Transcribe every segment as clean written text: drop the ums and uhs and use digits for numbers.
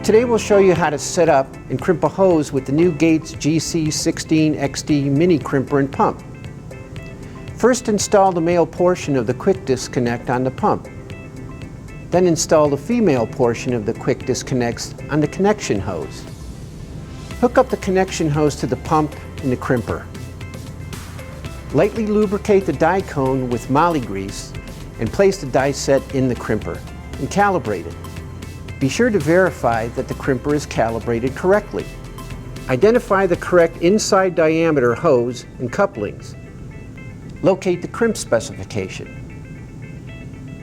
Today we'll show you how to set up and crimp a hose with the new Gates GC16 XD Mini Crimper and pump. First, install the male portion of the quick disconnect on the pump. Then install the female portion of the quick disconnects on the connection hose. Hook up the connection hose to the pump and the crimper. Lightly lubricate the die cone with moly grease and place the die set in the crimper and calibrate it. Be sure to verify that the crimper is calibrated correctly. Identify the correct inside diameter hose and couplings. Locate the crimp specification.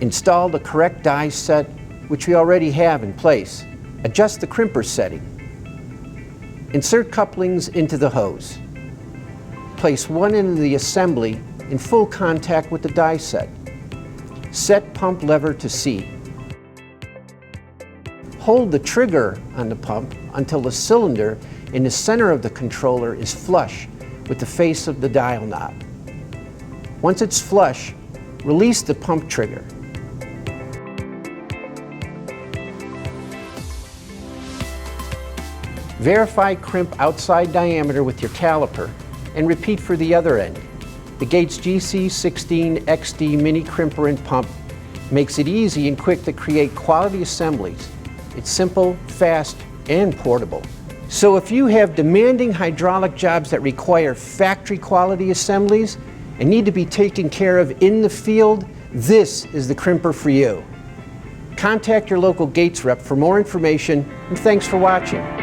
Install the correct die set, which we already have in place. Adjust the crimper setting. Insert couplings into the hose. Place one end of the assembly in full contact with the die set. Set pump lever to C. Hold the trigger on the pump until the cylinder in the center of the controller is flush with the face of the dial knob. Once it's flush, release the pump trigger. Verify crimp outside diameter with your caliper and repeat for the other end. The Gates GC16 XD Mini Crimper and pump makes it easy and quick to create quality assemblies. It's simple, fast, and portable. So if you have demanding hydraulic jobs that require factory quality assemblies and need to be taken care of in the field, this is the crimper for you. Contact your local Gates rep for more information, and thanks for watching.